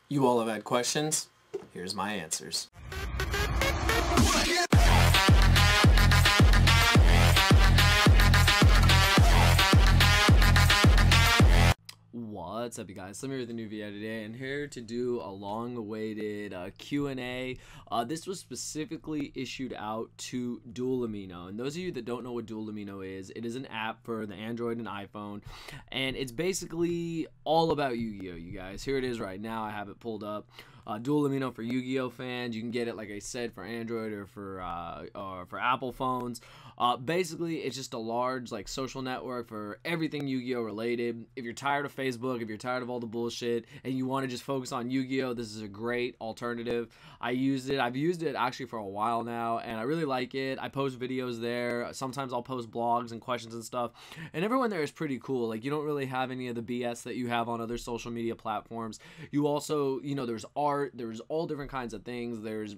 You all have had questions. Here's my answers. What's up, you guys? I'm here with a new video today, and here to do a long-awaited Q&A. This was specifically issued out to Duel Amino, and those of you that don't know what Duel Amino is, it is an app for the Android and iPhone, and it's basically all about Yu-Gi-Oh, you guys. Here it is right now. I have it pulled up. Duel Amino for Yu-Gi-Oh fans. You can get it, like I said, for Android or for Apple phones. Basically, it's just a large social network for everything Yu-Gi-Oh related. If you're tired of Facebook, if you're tired of all the bullshit, and you want to just focus on Yu-Gi-Oh, this is a great alternative. I've used it actually for a while now, and I really like it. I post videos there. Sometimes I'll post blogs and questions and stuff, and everyone there is pretty cool. Like, you don't really have any of the BS that you have on other social media platforms. You also, there's art, there's all different kinds of things. There's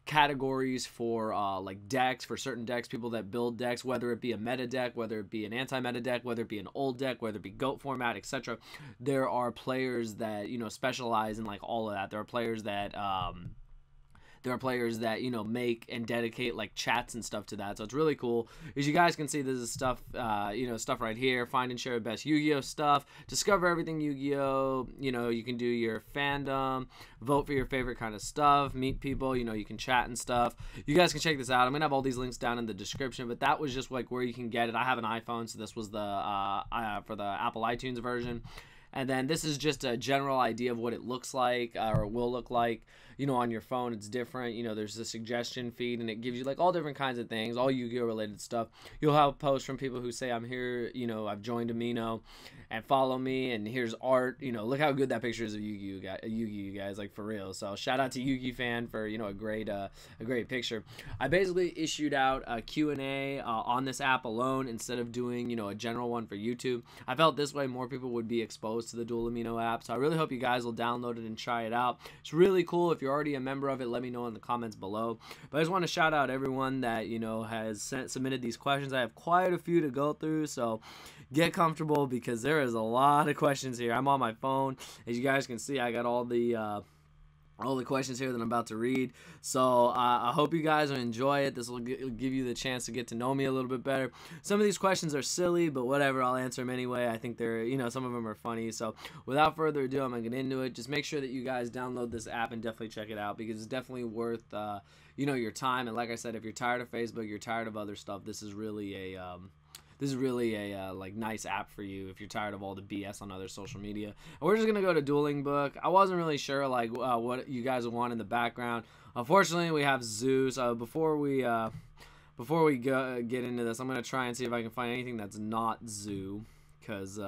categories for like decks, for certain decks, people that build decks, whether it be a meta deck, whether it be an anti-meta deck, whether it be an old deck, whether it be GOAT format, etc. There are players that specialize in all of that. There are players that make and dedicate chats and stuff to that. So it's really cool. As you guys can see, this is stuff stuff right here. Find and share the best Yu-Gi-Oh stuff. Discover everything Yu-Gi-Oh. You can do your fandom, vote for your favorite kind of stuff, meet people, you can chat and stuff. You guys can check this out. I'm gonna have all these links down in the description, but that was just where you can get it. I have an iPhone, so this was the for the Apple iTunes version. And then this is just a general idea of what it looks like, or will look like. On your phone, it's different. There's a suggestion feed, and it gives you all different kinds of things, all Yu-Gi-Oh related stuff. You'll have posts from people who say, I'm here, I've joined Amino, and follow me, and here's art. Look how good that picture is of Yu-Gi-Oh, guys, for real. So shout out to Yu-Gi fan for, a great picture. I basically issued out a Q&A on this app alone instead of doing, a general one for YouTube. I felt this way more people would be exposed to the Duel Amino app, so I really hope you guys will download it and try it out. It's really cool. If you're already a member of it, let me know in the comments below. But I just want to shout out everyone that has submitted these questions. I have quite a few to go through, so get comfortable because there is a lot of questions here. I'm on my phone. As you guys can see, I got all the questions here that I'm about to read. So I hope you guys will enjoy it. This will give you the chance to get to know me a little bit better. Some of these questions are silly, but whatever, I'll answer them anyway. I think they're, some of them are funny. So without further ado, I'm going to get into it. Just make sure that you guys download this app and definitely check it out because it's definitely worth, your time. And like I said, if you're tired of Facebook, you're tired of other stuff, this is really a... nice app for you if you're tired of all the BS on other social media. And we're just gonna go to Dueling Book. I wasn't really sure what you guys would want in the background. Unfortunately, we have Zoo. So before we get into this, I'm gonna try and see if I can find anything that's not Zoo, because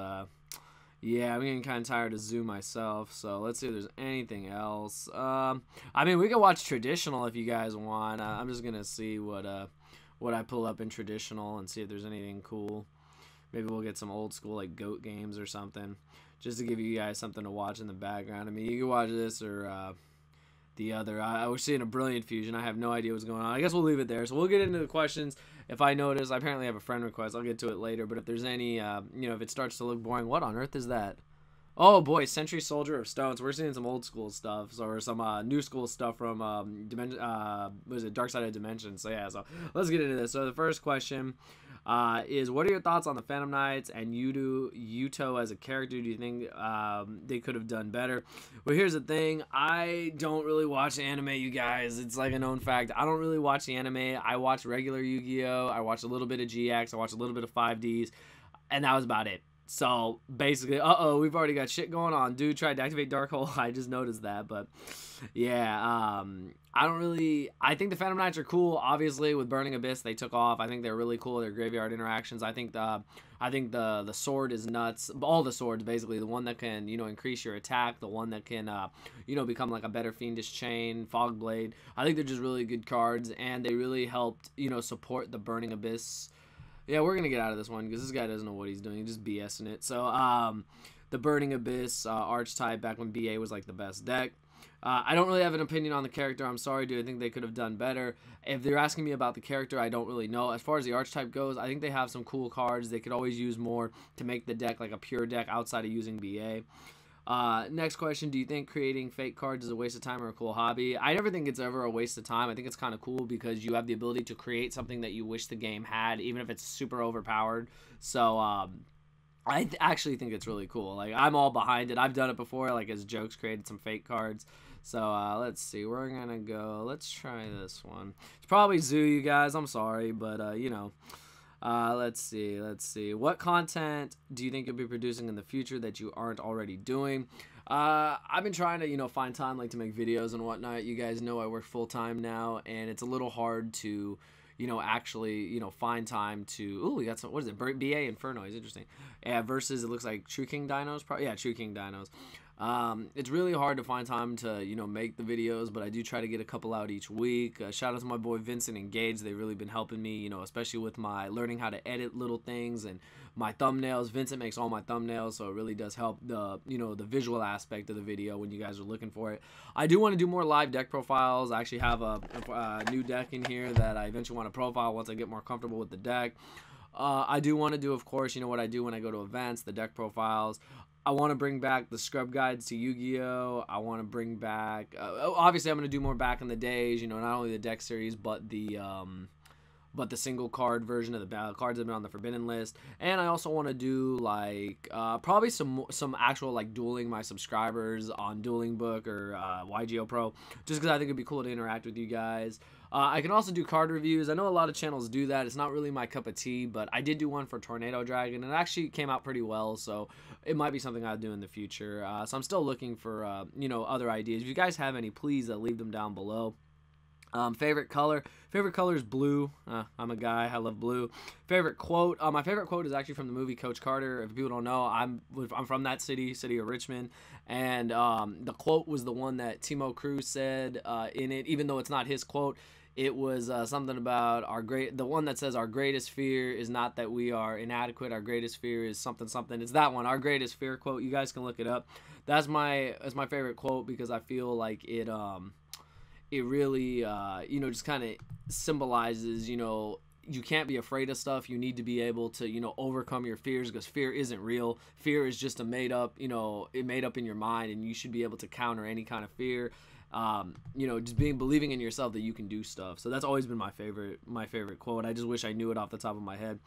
yeah, I'm getting kind of tired of Zoo myself. So let's see if there's anything else. I mean, we can watch traditional if you guys want. I'm just gonna see what I pull up in traditional and see if there's anything cool. Maybe we'll get some old school GOAT games or something, just to give you guys something to watch in the background. I mean, you can watch this or the other. I was seeing a Brilliant Fusion. I have no idea what's going on. I guess we'll leave it there. So we'll get into the questions. If I notice, I apparently have a friend request. I'll get to it later. But if there's any, if it starts to look boring, what on earth is that? Oh boy, Century Soldier of Stones. We're seeing some old school stuff, or some new school stuff from Dark Side of Dimension. So yeah, so let's get into this. So the first question is, what are your thoughts on the Phantom Knights and Yugioh as a character? Do you think they could have done better? Well, here's the thing. I don't really watch anime, you guys. It's like a known fact. I don't really watch the anime. I watch regular Yu-Gi-Oh. I watch a little bit of GX. I watch a little bit of 5Ds, and that was about it. So basically, we've already got shit going on. Dude tried to activate Dark Hole. I just noticed that, but yeah, I think the Phantom Knights are cool. Obviously, with Burning Abyss, they took off. I think they're really cool. Their graveyard interactions. I think the sword is nuts. All the swords, basically, the one that can increase your attack, the one that can become like a better Fiendish Chain, Fog Blade. I think they're just really good cards, and they really helped support the Burning Abyss. Yeah, we're going to get out of this one because this guy doesn't know what he's doing. He's just BSing it. So, the Burning Abyss Archetype back when BA was the best deck. I don't really have an opinion on the character. I'm sorry, dude. I think they could have done better. If they're asking me about the character, I don't really know. As far as the Archetype goes, I think they have some cool cards. They could always use more to make the deck like a pure deck outside of using BA. Next question, do you think creating fake cards is a waste of time or a cool hobby? I never think it's ever a waste of time. I think it's kind of cool because you have the ability to create something that you wish the game had, even if it's super overpowered. So I actually think it's really cool. Like, I'm all behind it. I've done it before, like, as jokes, created some fake cards. So let's see, we're gonna go, let's try this one. It's probably Zoo, you guys, I'm sorry, but you know. Let's see. What content do you think you'll be producing in the future that you aren't already doing? I've been trying to, you know, find time, like, to make videos and whatnot. You guys know I work full-time now, and it's a little hard to, you know, actually, you know, find time to... Ooh, we got some... What is it? BA Inferno is interesting. Yeah, versus it looks like True King Dinos. Yeah, True King Dinos. It's really hard to find time to, you know, make the videos, but I do try to get a couple out each week. Shout out to my boy Vincent and Gage. They've really been helping me, you know, especially with my learning how to edit little things and my thumbnails. Vincent makes all my thumbnails, so it really does help the, you know, the visual aspect of the video when you guys are looking for it. I do want to do more live deck profiles. I actually have a new deck in here that I eventually want to profile once I get more comfortable with the deck. I do want to do, of course, you know what I do when I go to events, the deck profiles. I want to bring back the scrub guides to Yu-Gi-Oh! I want to bring back... obviously, I'm going to do more back in the days, you know, not only the deck series, but the single card version of the cards that have been on the Forbidden list. And I also want to do, like, probably some actual, like, dueling my subscribers on Dueling Book or Yugioh Pro, just because I think it'd be cool to interact with you guys. I can also do card reviews. I know a lot of channels do that. It's not really my cup of tea, but I did do one for Tornado Dragon, and it actually came out pretty well, so it might be something I'll do in the future. So I'm still looking for, you know, other ideas. If you guys have any, please leave them down below. Favorite color is blue. I'm a guy, I love blue. Favorite quote, my favorite quote is actually from the movie Coach Carter. If people don't know, I'm from that city of Richmond, and the quote was the one that Timo Cruz said in it, even though it's not his quote. It was something about the one that says our greatest fear is not that we are inadequate, our greatest fear is something something. It's that one, our greatest fear quote. You guys can look it up. That's my favorite quote because I feel like it really you know, just kind of symbolizes, you know, you can't be afraid of stuff. You need to be able to, you know, overcome your fears, because fear isn't real. Fear is just a made up, you know, made up in your mind, and you should be able to counter any kind of fear. You know, just believing in yourself that you can do stuff. So that's always been my favorite quote. I just wish I knew it off the top of my head.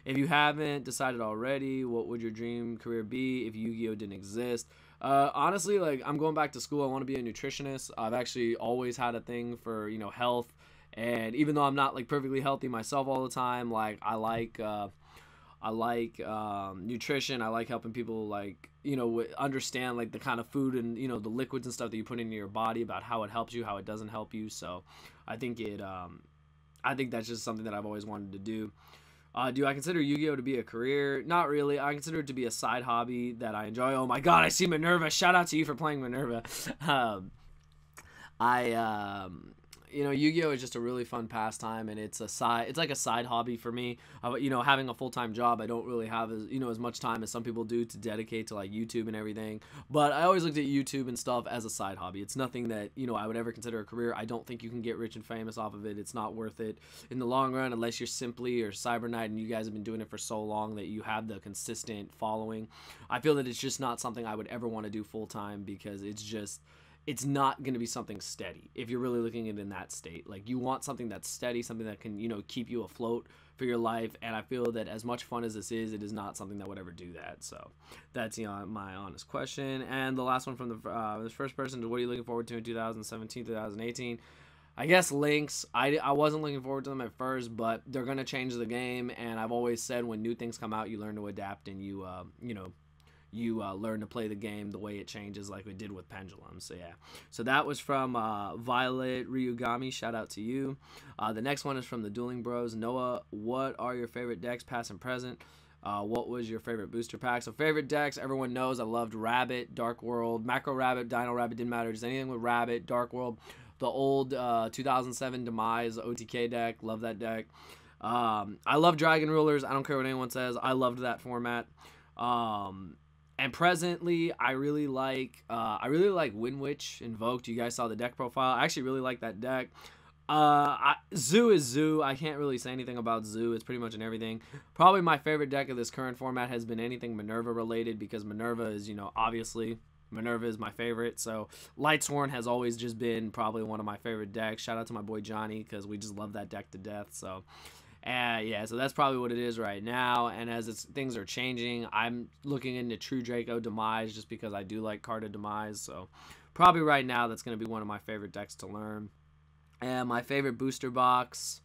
If you haven't decided already, what would your dream career be if Yu-Gi-Oh didn't exist? Honestly, like, I'm going back to school. I want to be a nutritionist. I've actually always had a thing for, you know, health, and even though I'm not, like, perfectly healthy myself all the time, like, I like nutrition. I like helping people, like, you know, understand, like, the kind of food and, you know, the liquids and stuff that you put into your body, about how it helps you, how it doesn't help you. So I think that's just something that I've always wanted to do. Do I consider Yu-Gi-Oh to be a career? Not really. I consider it to be a side hobby that I enjoy. Oh my god, I see Minerva. Shout out to you for playing Minerva. You know, Yu-Gi-Oh is just a really fun pastime, and it's like a side hobby for me. You know, having a full-time job, I don't really have as much time as some people do to dedicate to, like, YouTube and everything. But I always looked at YouTube and stuff as a side hobby. It's nothing that, you know, I would ever consider a career. I don't think you can get rich and famous off of it. It's not worth it in the long run, unless you're Simply or Cyberknight and you guys have been doing it for so long that you have the consistent following. I feel that it's just not something I would ever want to do full-time, because it's not going to be something steady if you're really looking at it in that state. Like, you want something that's steady, something that can, you know, keep you afloat for your life. And I feel that as much fun as this is, it is not something that would ever do that. So that's, you know, my honest question. And the last one from the first person, what are you looking forward to in 2017, 2018? I guess links. I wasn't looking forward to them at first, but they're going to change the game. And I've always said, when new things come out, you learn to adapt, and you learn to play the game the way it changes, like we did with Pendulum. So yeah. So that was from Violet Ryugami. Shout out to you. The next one is from the Dueling Bros. Noah, what are your favorite decks, past and present? What was your favorite booster pack? So favorite decks, everyone knows I loved Rabbit, Dark World, Macro Rabbit, Dino Rabbit, didn't matter. Just anything with Rabbit, Dark World. The old 2007 Demise OTK deck. Love that deck. I love Dragon Rulers. I don't care what anyone says. I loved that format. And presently, I really like Winwitch Invoked. You guys saw the deck profile. I actually really like that deck. Zoo is Zoo. I can't really say anything about Zoo. It's pretty much in everything. Probably my favorite deck of this current format has been anything Minerva related, because Minerva is, you know, obviously Minerva is my favorite. So Lightsworn has always just been probably one of my favorite decks. Shout out to my boy Johnny, because we just love that deck to death. So yeah, so that's probably what it is right now. And as things are changing, I'm looking into True Draco Demise, just because I do like Card of Demise. So probably right now that's going to be one of my favorite decks to learn. And my favorite booster box,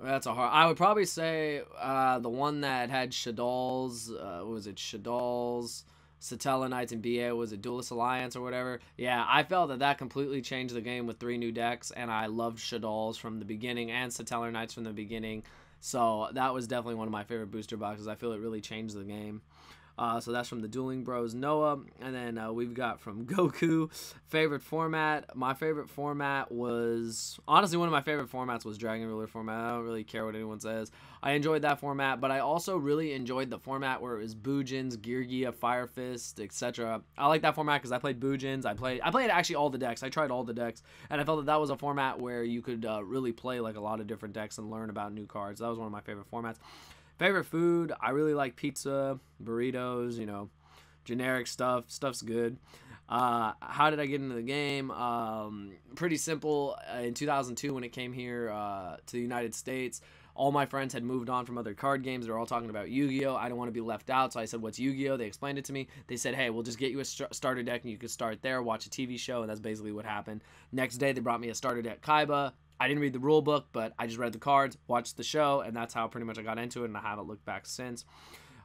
that's a hard. I would probably say the one that had Shadal's, was it Shadal's, Satella Knights, and BA, was it Duelist Alliance or whatever? Yeah, I felt that completely changed the game with 3 new decks, and I loved Shadal's from the beginning and Satella Knights from the beginning. So that was definitely one of my favorite booster boxes. I feel it really changed the game. So that's from the Dueling Bros, Noah. And then we've got from Goku, favorite format. My favorite format was, honestly, one of my favorite formats was Dragon Ruler format. I don't really care what anyone says. I enjoyed that format, but I also really enjoyed the format where it was Boojins, Geargia, Fire Fist, etc. I like that format because I played Boojins. I played actually all the decks. I tried all the decks, and I felt that was a format where you could really play like a lot of different decks and learn about new cards. That was one of my favorite formats. Favorite food, I really like pizza, burritos, you know, generic stuff. Stuff's good. How did I get into the game? Pretty simple. In 2002, when it came here to the United States, all my friends had moved on from other card games. They were all talking about Yu-Gi-Oh! I didn't want to be left out, so I said, what's Yu-Gi-Oh! They explained it to me. They said, hey, we'll just get you a starter deck, and you can start there, watch a TV show, and that's basically what happened. Next day, they brought me a starter deck Kaiba. I didn't read the rule book, but I just read the cards, watched the show, and that's how pretty much I got into it, and I haven't looked back since.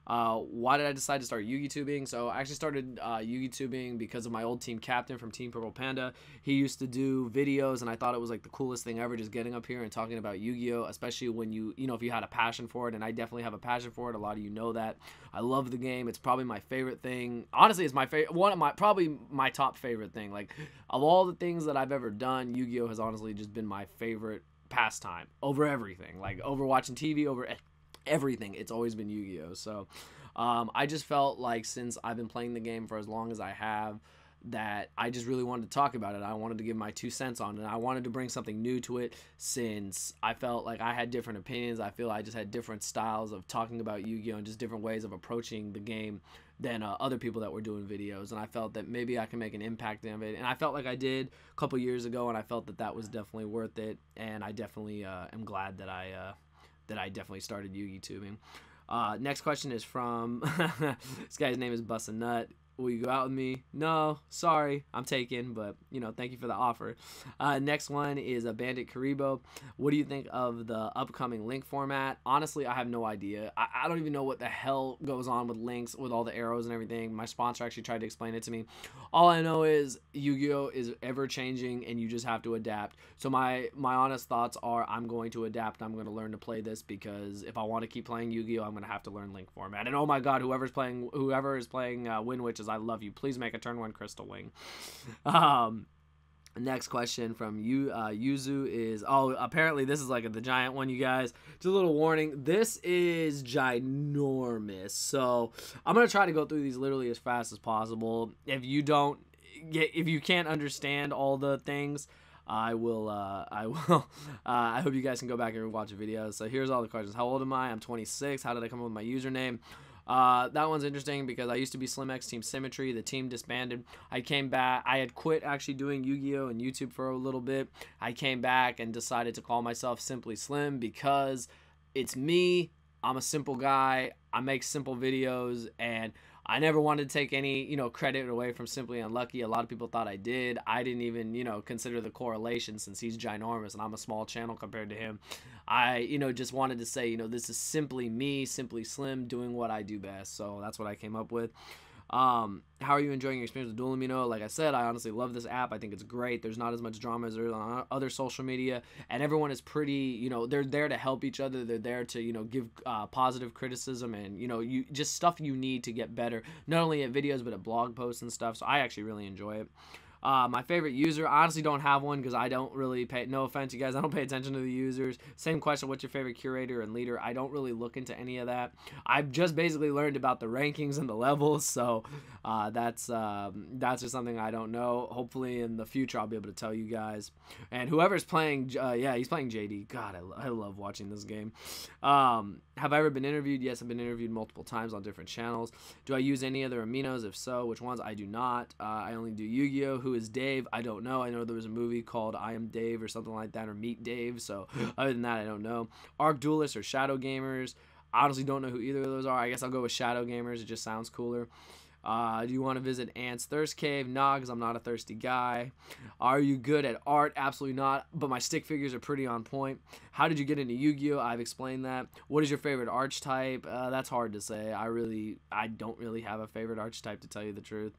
Why did I decide to start Yu-Gi-Tubing? So I actually started Yu-Gi-Tubing because of my old team captain from Team Purple Panda. He used to do videos, and I thought it was like the coolest thing ever, just getting up here and talking about Yu-Gi-Oh!, especially when you know, if you had a passion for it, and I definitely have a passion for it. A lot of you know that. I love the game. It's probably my favorite thing. Honestly, it's my favorite, probably my top favorite thing. Like, of all the things that I've ever done, Yu-Gi-Oh! Has honestly just been my favorite pastime over everything. Like, over watching TV, over everything, it's always been Yu-Gi-Oh! So I just felt like, since I've been playing the game for as long as I have, that I just really wanted to talk about it. I wanted to give my 2 cents on it. I wanted to bring something new to it, since I felt like I had different opinions. I feel I just had different styles of talking about Yu-Gi-Oh! And just different ways of approaching the game than other people that were doing videos. And I felt that maybe I can make an impact of it. And I felt like I did a couple years ago, and I felt that was definitely worth it. And I definitely am glad that I definitely started Yu-Gi-Tubing. Next question is from this guy's name is Bussin' Nut. Will you go out with me? No, sorry, I'm taken, but, you know, thank you for the offer. Next one is a Bandit Karibo. What do you think of the upcoming Link format? Honestly, I have no idea. I don't even know what the hell goes on with links, with all the arrows and everything. My sponsor actually tried to explain it to me. All I know is Yu-Gi-Oh! Is ever-changing, and you just have to adapt. So my honest thoughts are, I'm going to adapt. I'm going to learn to play this, because if I want to keep playing Yu-Gi-Oh! I'm going to have to learn Link format. And oh my god, whoever is playing Wind Witches, I love you. Please make a turn 1 Crystal Wing. Next question from Yuzu is, apparently this is like the giant one, you guys. Just a little warning, this is ginormous, so I'm gonna try to go through these literally as fast as possible. If you can't understand all the things, I hope you guys can go back and watch the video. So here's all the questions. How old am I? I'm 26. How did I come up with my username? That one's interesting, because I used to be SlimX Team Symmetry. The team disbanded. I came back. I had quit actually doing Yu-Gi-Oh! And YouTube for a little bit. I came back and decided to call myself Simply Slim, because it's me. I'm a simple guy. I make simple videos, and I never wanted to take any, you know, credit away from Simply Unlucky. A lot of people thought I did. I didn't even, you know, consider the correlation, since he's ginormous and I'm a small channel compared to him. I, you know, just wanted to say, you know, this is simply me, Simply Slim, doing what I do best. So that's what I came up with. How are you enjoying your experience with Duel Amino? Like I said, I honestly love this app. I think it's great. There's not as much drama as there is on other social media, and everyone is pretty, you know, they're there to help each other. They're there to, you know, give positive criticism, and, you know, you just stuff you need to get better, not only at videos but at blog posts and stuff. So I actually really enjoy it. My favorite user, I honestly don't have one, because I don't really pay, no offense you guys, I don't pay attention to the users. Same question, what's your favorite curator and leader? I don't really look into any of that. I've just basically learned about the rankings and the levels, so that's just something I don't know. Hopefully in the future I'll be able to tell you guys. And whoever's playing, yeah, he's playing JD. God, I love watching this game. How Have I ever been interviewed? Yes, I've been interviewed multiple times on different channels. Do I use any other aminos? If so, which ones? I do not. I only do Yu-Gi-Oh! Who is Dave? I don't know. I know there was a movie called I Am Dave or something like that, or Meet Dave. So other than that, I don't know. Arc Duelists or Shadow Gamers? I honestly don't know who either of those are. I guess I'll go with Shadow Gamers. It just sounds cooler. Do you want to visit Ant's Thirst Cave? Nah, because I'm not a thirsty guy. Are you good at art? Absolutely not, but my stick figures are pretty on point. How did you get into Yu-Gi-Oh? I've explained that. What is your favorite archetype? That's hard to say. I don't really have a favorite archetype, to tell you the truth.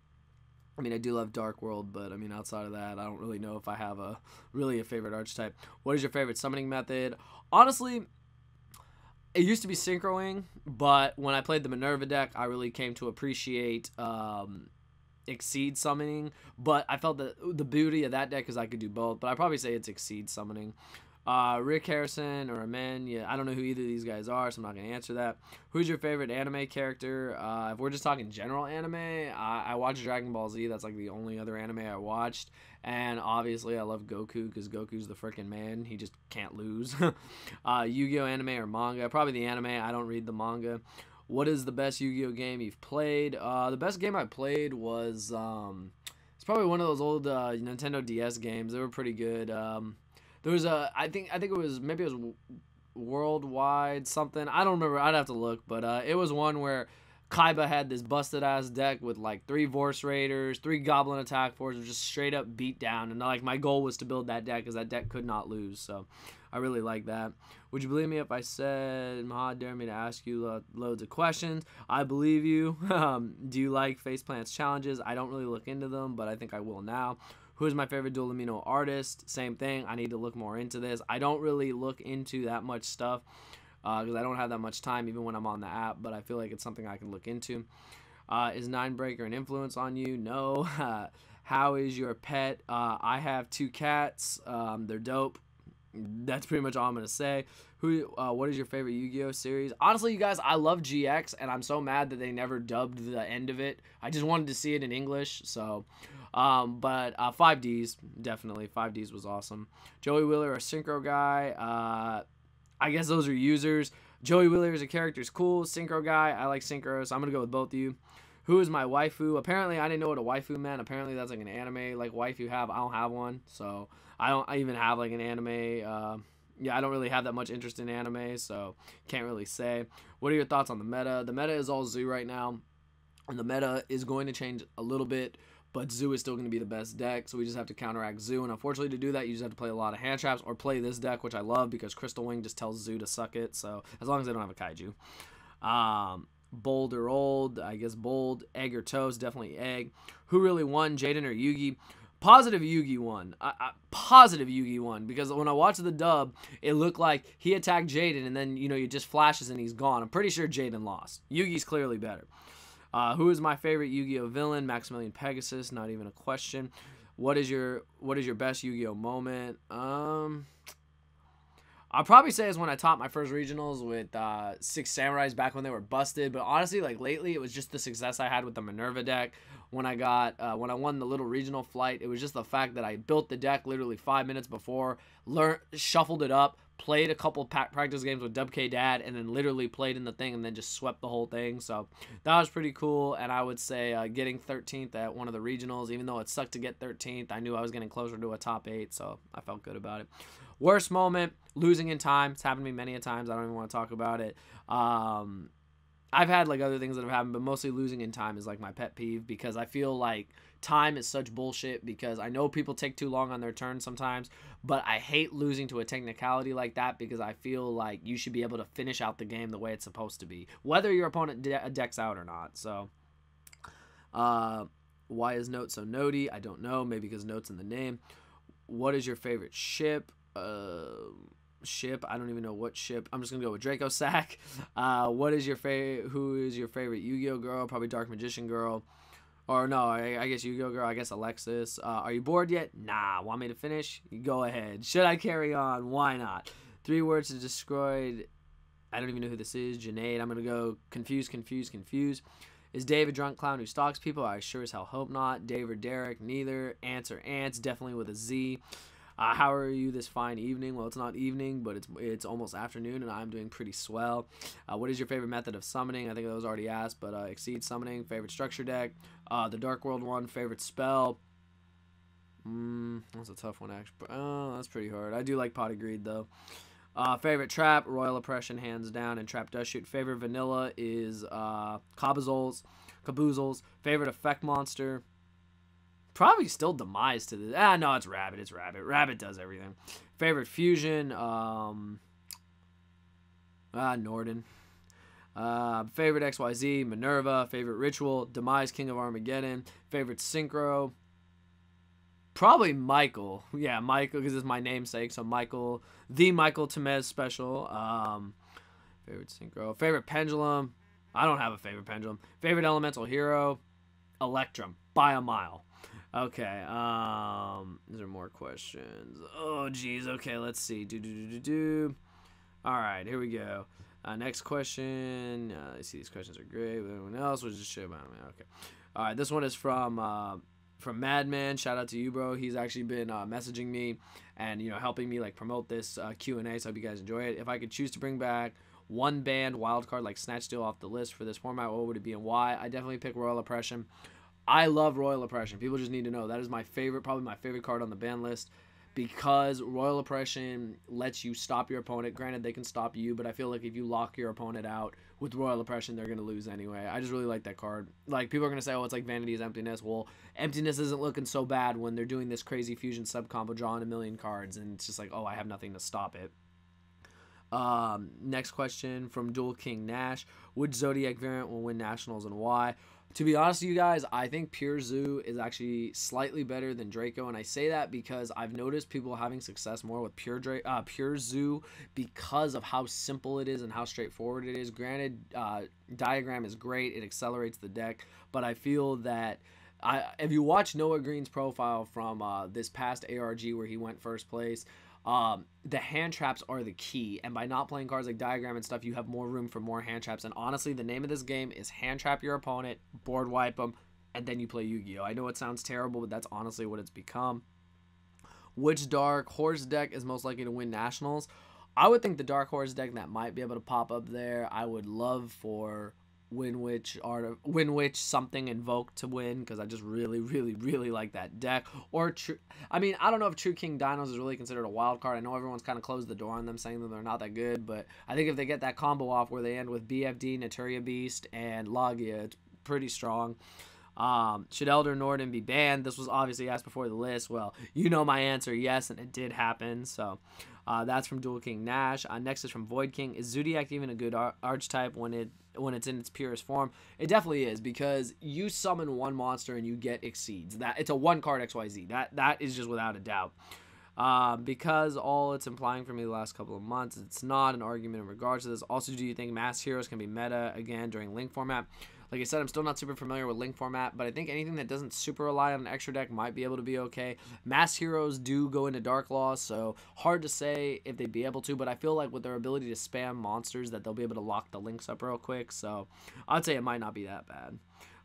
I mean, I do love Dark World, but I mean, outside of that, I don't really know if I have really a favorite archetype. What is your favorite summoning method? Honestly, it used to be synchroing, but when I played the Minerva deck, I really came to appreciate Exceed summoning. But I felt that the beauty of that deck is I could do both, but I'd probably say it's Exceed summoning. Rick Harrison or Amen, yeah, I don't know who either of these guys are, so I'm not going to answer that. Who's your favorite anime character? If we're just talking general anime, I watch Dragon Ball Z. That's like the only other anime I watched. And obviously I love Goku because Goku's the freaking man. He just can't lose. Yu-Gi-Oh! Anime or manga? Probably the anime. I don't read the manga. What is the best Yu-Gi-Oh! Game you've played? The best game I played was it's probably one of those old Nintendo DS games. They were pretty good. There was I think it was, maybe it was Worldwide something. I don't remember. I'd have to look, but it was one where Kaiba had this busted ass deck with like 3 Vorse Raiders, 3 Goblin Attack Forces, just straight up beat down. And like my goal was to build that deck because that deck could not lose. So I really like that. Would you believe me if I said Mahad dared me to ask you loads of questions? I believe you. Do you like Faceplant's challenges? I don't really look into them, but I think I will now. Who is my favorite Duel Amino artist? Same thing. I need to look more into this. I don't really look into that much stuff because I don't have that much time even when I'm on the app, but I feel like it's something I can look into. Is Ninebreaker an influence on you? No. How is your pet? I have 2 cats. They're dope. That's pretty much all I'm going to say. What is your favorite Yu-Gi-Oh series? Honestly, you guys, I love GX, and I'm so mad that they never dubbed the end of it. I just wanted to see it in English, so... but 5Ds, definitely. 5Ds was awesome. Joey Wheeler, a Synchro guy. I guess those are users. Joey Wheeler as a character is cool. Synchro guy, I like Synchro, so I'm going to go with both of you. Who is my waifu? Apparently, I didn't know what a waifu meant. Apparently, that's like an anime like waifu have. I don't have one, so I don't even have like an anime. Yeah, I don't really have that much interest in anime, so can't really say. What are your thoughts on the meta? The meta is all Zoo right now, and the meta is going to change a little bit, but Zoo is still going to be the best deck, so we just have to counteract Zoo. And unfortunately, to do that, you just have to play a lot of hand traps or play this deck, which I love because Crystal Wing just tells Zoo to suck it. So as long as they don't have a Kaiju. Bold or old? I guess bold. Egg or toast? Definitely egg. Who really won, Jaden or Yugi? Positive Yugi won. Positive Yugi won because when I watched the dub, it looked like he attacked Jaden and then, he just flashes and he's gone. I'm pretty sure Jaden lost. Yugi's clearly better. Who is my favorite Yu-Gi-Oh villain? Maximilian Pegasus, not even a question. What is your best Yu-Gi-Oh moment? I'll probably say is when I taught my first regionals with 6 Samurais back when they were busted. But honestly, like lately, it was just the success I had with the Minerva deck. When I won the little regional flight, it was just the fact that I built the deck literally 5 minutes before, shuffled it up, played a couple practice games with WK Dad, and then literally played in the thing and then just swept the whole thing. So that was pretty cool. And I would say getting 13th at one of the regionals, even though it sucked to get 13th, I knew I was getting closer to a top 8, so I felt good about it. Worst moment, losing in time. It's happened to me many a times. I don't even want to talk about it. I've had like other things that have happened, but mostly losing in time is like my pet peeve because I feel like time is such bullshit because I know people take too long on their turn sometimes, but I hate losing to a technicality like that because I feel like you should be able to finish out the game the way it's supposed to be, whether your opponent decks out or not. So, why is Note so notey? I don't know. Maybe because Note's in the name. What is your favorite ship? Ship, I don't even know what ship. I'm just gonna go with Draco Sack. What is your favorite? Who is your favorite Yu-Gi-Oh girl? Probably Dark Magician girl, or no, I guess Yu-Gi-Oh girl. I guess Alexis. Are you bored yet? Nah. Want me to finish? Go ahead. Should I carry on? Why not? 3 words to destroy. I don't even know who this is. Janaid. I'm gonna go confused. Is Dave a drunk clown who stalks people? I sure as hell hope not. Dave or Derek? Neither. Ants or ants? Definitely with a Z. How are you this fine evening? Well, it's not evening, but it's almost afternoon, and I'm doing pretty swell. What is your favorite method of summoning? I think that was already asked, but Exceed summoning. Favorite structure deck? The Dark World one. Favorite spell? That's a tough one, actually. Oh, that's pretty hard. I do like Pot of Greed, though. Favorite trap? Royal Oppression, hands down, and Trap Does Shoot. Favorite vanilla is Caboozles. Favorite effect monster? Probably still Demise to this. No, it's Rabbit. It's Rabbit. Rabbit does everything. Favorite fusion? Norden. Favorite XYZ? Minerva. Favorite ritual? Demise, King of Armageddon. Favorite synchro? Probably Michael. Yeah, Michael, because it's my namesake. So Michael, the Michael Temez special. Favorite synchro. Favorite pendulum? I don't have a favorite pendulum. Favorite elemental hero? Electrum, by a mile. Okay, is there more questions? Oh, geez. Okay, let's see. All right, here we go. Next question. I see these questions are great. Everyone else was just shit about me. Okay. All right, this one is from Madman. Shout out to you, bro. He's actually been messaging me and, helping me, like, promote this Q&A, so I hope you guys enjoy it. If I could choose to bring back one banned wildcard like Snatch Steal off the list for this format, what would it be and why? I definitely pick Royal Oppression. I love Royal Oppression. People just need to know that is my favorite, probably my favorite card on the ban list, because Royal Oppression lets you stop your opponent. Granted, they can stop you, but I feel like if you lock your opponent out with Royal Oppression, they're going to lose anyway. I just really like that card. Like, people are going to say, oh, it's like Vanity's Emptiness. Well, Emptiness isn't looking so bad when they're doing this crazy fusion sub-combo, drawing a million cards, and it's just like, oh, I have nothing to stop it. Next question from Duel King Nash. Which Zodiac variant will win Nationals and why? To be honest with you guys, I think Pure Zoo is actually slightly better than Draco, and I say that because I've noticed people having success more with Pure Zoo because of how simple it is and how straightforward it is. Granted, Diagram is great, it accelerates the deck, but I feel that if you watch Noah Green's profile from this past ARG where he went first place, the hand traps are the key, and by not playing cards like Diagram and stuff, you have more room for more hand traps. And honestly, the name of this game is hand trap your opponent, board wipe them, and then you play Yu-Gi-Oh. I know it sounds terrible, but that's honestly what it's become. Which Dark Horse deck is most likely to win Nationals? I would think the Dark Horse deck that might be able to pop up there. I would love for Win-Witch something Invoke to win, because I just really like that deck. Or I don't know if True King Dinos is really considered a wild card. I know everyone's kind of closed the door on them, saying that they're not that good, but I think if they get that combo off where they end with BFD, Naturia Beast, and Logia, it's pretty strong. Should Elder Norden be banned? This was obviously asked before the list. Well, you know my answer, yes, and it did happen. So that's from Duel King Nash. Next is from Void King. Is Zodiac even a good archetype when it's in its purest form? It definitely is, because you summon one monster and you get Exceeds. That it's a one card XYZ. That is just without a doubt. Because all it's implying for me the last couple of months, it's not an argument in regards to this. Also, do you think Mass Heroes can be meta again during Link format? Like I said, I'm still not super familiar with Link format, but I think anything that doesn't super rely on an extra deck might be able to be okay. Mass Heroes do go into Dark Law, so hard to say if they'd be able to, but I feel like with their ability to spam monsters that they'll be able to lock the links up real quick, so I'd say it might not be that bad.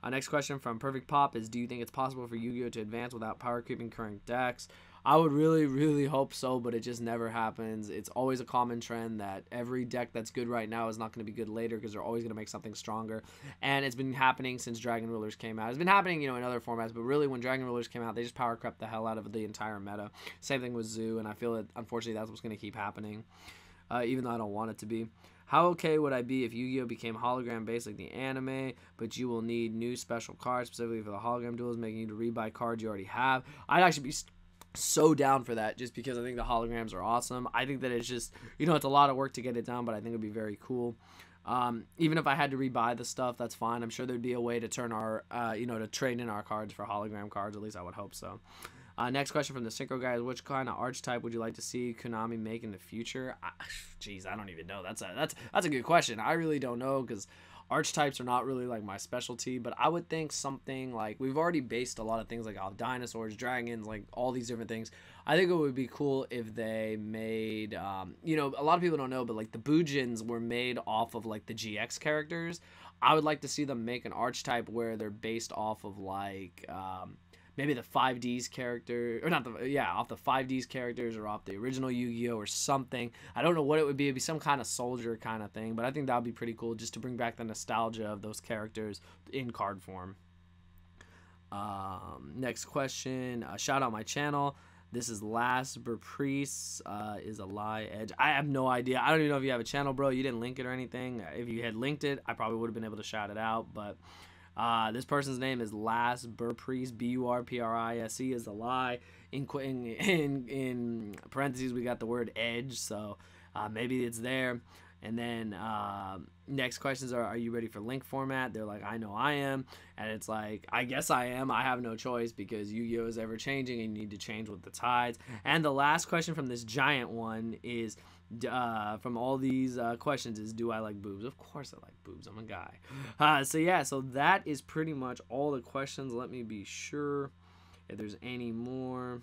Next question from Perfect Pop is, do you think it's possible for Yu-Gi-Oh! To advance without power creeping current decks? I would really hope so, but it just never happens. It's always a common trend that every deck that's good right now is not going to be good later, because they're always going to make something stronger. And it's been happening since Dragon Rulers came out. It's been happening, in other formats, but really when Dragon Rulers came out, they just power crept the hell out of the entire meta. Same thing with Zoo, and I feel that unfortunately that's what's going to keep happening, even though I don't want it to be. How okay would I be if Yu-Gi-Oh! Became hologram based like the anime, but you will need new special cards specifically for the hologram duels, making you to rebuy cards you already have? I'd actually be so down for that, just because I think the holograms are awesome. I think that it's just, it's a lot of work to get it done, but I think it'd be very cool. Even if I had to rebuy the stuff, that's fine. I'm sure there'd be a way to turn our, to trade in our cards for hologram cards. At least I would hope so. Next question from the Synchro guy is, which kind of archetype would you like to see Konami make in the future? Jeez, I don't even know. That's a good question. I really don't know, because archetypes are not really like my specialty, but I would think something like, we've already based a lot of things like off dinosaurs, dragons, like all these different things. I think it would be cool if they made, a lot of people don't know, but like the Bujins were made off of like the GX characters. I would like to see them make an archetype where they're based off of like, maybe the 5Ds character, or not the, yeah, off the 5Ds characters or off the original Yu-Gi-Oh or something. I don't know what it would be. It'd be some kind of soldier kind of thing, but I think that would be pretty cool just to bring back the nostalgia of those characters in card form. Next question, shout out my channel. This is Last Burpriest, is a lie edge. I have no idea. I don't even know if you have a channel, bro. You didn't link it or anything. If you had linked it, I probably would have been able to shout it out, but this person's name is Last Burpriest, B-U-R-P-R-I-S-E is a lie. In parentheses, we got the word edge, so maybe it's there. And then next questions are you ready for link format? They're like, I know I am. And it's like, I guess I am. I have no choice because Yu-Gi-Oh is ever changing and you need to change with the tides. And the last question from this giant one is, from all these questions, is do I like boobs? Of course I like boobs. I'm a guy. So yeah, so that is pretty much all the questions. Let me be sure if there's any more.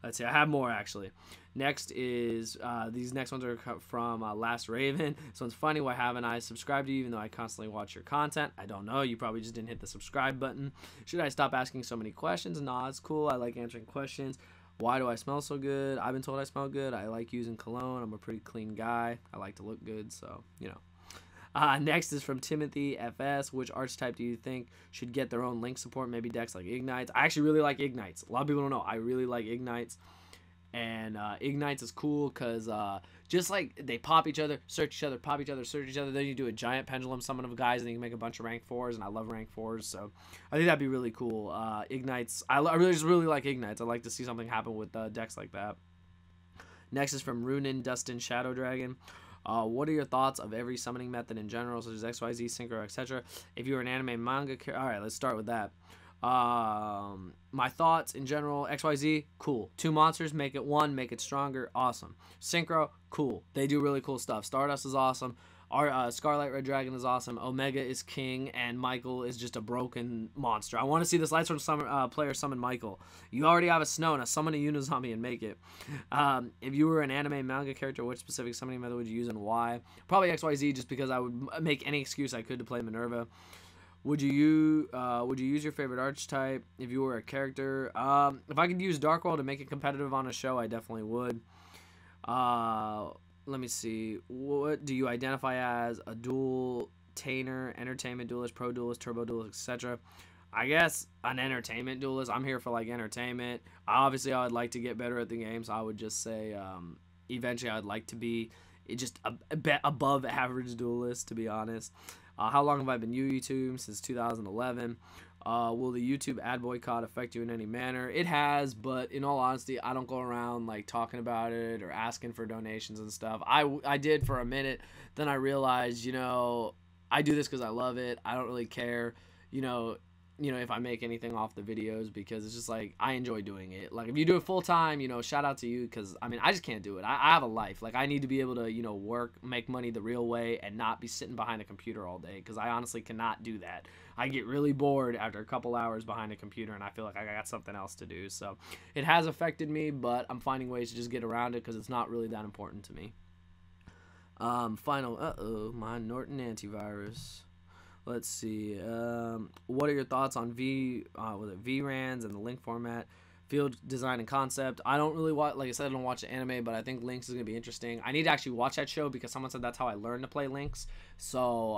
Let's see, I have more actually. Next is, these next ones are from Last Raven. So it's funny, why haven't I subscribed to you even though I constantly watch your content? I don't know, you probably just didn't hit the subscribe button. Should I stop asking so many questions? Nah, it's cool, I like answering questions. Why do I smell so good? I've been told I smell good. I like using cologne. I'm a pretty clean guy. I like to look good, so, you know. Next is from Timothy FS. Which archetype do you think should get their own link support? Maybe decks like Ignites. I actually really like Ignites. A lot of people don't know. I really like Ignites. And Ignites is cool because just like they pop each other, search each other, pop each other, search each other. Then you do a giant pendulum summon of guys, and then you can make a bunch of rank 4s. And I love rank 4s, so I think that'd be really cool. Ignites. I really like Ignites. I like to see something happen with decks like that. Next is from Runin Dustin Shadow Dragon. What are your thoughts of every summoning method in general, such as XYZ, Synchro, etc.? If you were an anime manga character, all right, let's start with that. My thoughts in general: XYZ, cool. 2 monsters, make it 1, make it stronger, awesome. Synchro, cool. They do really cool stuff. Stardust is awesome. Our Scarlet Red Dragon is awesome. Omega is king, and Michael is just a broken monster. I want to see this Lightstorm player summon Michael. You already have a Snow, now summon a Unizombie and make it. If you were an anime manga character, which specific summoning method would you use and why? Probably XYZ, just because I would make any excuse I could to play Minerva. Would you use your favorite archetype if you were a character? If I could use Dark World to make it competitive on a show, I definitely would. Let me see. What do you identify as? A dual tainer, entertainment duelist, pro duelist, turbo duelist, etc.? I guess an entertainment duelist. I'm here for like entertainment. Obviously, I would like to get better at the game, so I would just say eventually I would like to be just a bit above average duelist, to be honest. How long have I been YouTube? Since 2011. Will the YouTube ad boycott affect you in any manner? It has, but in all honesty, I don't go around like talking about it or asking for donations and stuff. I did for a minute, then I realized, you know, I do this because I love it. I don't really care, you know, if I make anything off the videos, because it's just like I enjoy doing it. Like if you do it full time, you know, shout out to you, because I mean I just can't do it. I have a life. Like I need to be able to, you know, work, make money the real way, and not be sitting behind a computer all day, because I honestly cannot do that. I get really bored after a couple hours behind a computer, and I feel like I got something else to do. So it has affected me, but I'm finding ways to just get around it because it's not really that important to me. Final, my Norton antivirus. Let's see. What are your thoughts on VRANs and the link format, field design and concept? I don't really watch, like I said, I don't watch the anime, but I think Links is gonna be interesting. I need to actually watch that show because someone said that's how I learned to play Links. So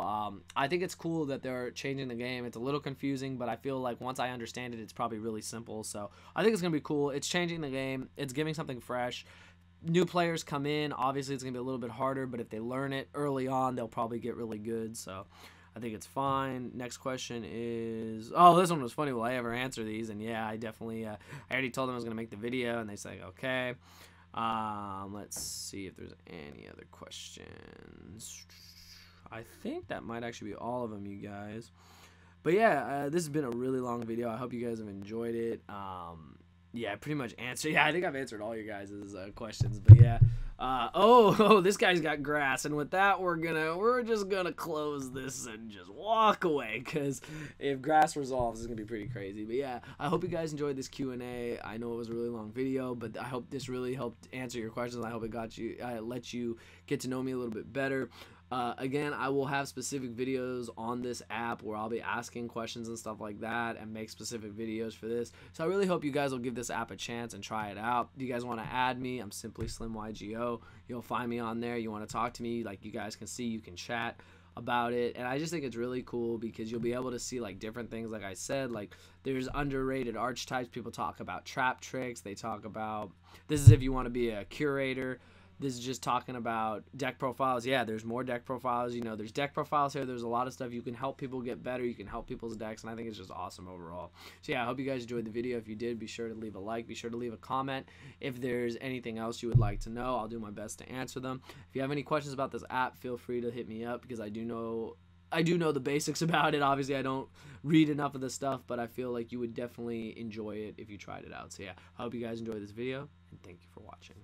I think it's cool that they're changing the game. It's a little confusing, but I feel like once I understand it, it's probably really simple. So I think it's gonna be cool. It's changing the game. It's giving something fresh. New players come in. Obviously, it's gonna be a little bit harder, but if they learn it early on, they'll probably get really good. So I think it's fine. Next question is, oh, this one was funny. Will I ever answer these? And yeah, I definitely, I already told them I was going to make the video, and they say, okay. Let's see if there's any other questions. I think that might actually be all of them, you guys. But yeah, this has been a really long video. I hope you guys have enjoyed it. Yeah, I pretty much answered. Yeah, I think I've answered all your guys' questions. But yeah, this guy's got grass, and with that, we're just gonna close this and just walk away, because if grass resolves, it's gonna be pretty crazy. But yeah, I hope you guys enjoyed this Q&A. I know it was a really long video, but I hope this really helped answer your questions. I hope it got you, let you get to know me a little bit better. Again, I will have specific videos on this app where I'll be asking questions and stuff like that and make specific videos for this. So I really hope you guys will give this app a chance and try it out. If you guys want to add me, I'm simply Slim Yugioh. You'll find me on there. You want to talk to me, like you guys can see, you can chat about it. And I just think it's really cool because you'll be able to see like different things. Like I said, like there's underrated archetypes. People talk about trap tricks. They talk about, this is if you want to be a curator. This is just talking about deck profiles. Yeah, there's more deck profiles. You know, there's deck profiles here. There's a lot of stuff. You can help people get better. You can help people's decks, and I think it's just awesome overall. So yeah, I hope you guys enjoyed the video. If you did, be sure to leave a like. Be sure to leave a comment. If there's anything else you would like to know, I'll do my best to answer them. If you have any questions about this app, feel free to hit me up because I do know the basics about it. Obviously, I don't read enough of the stuff, but I feel like you would definitely enjoy it if you tried it out. So yeah, I hope you guys enjoyed this video, and thank you for watching.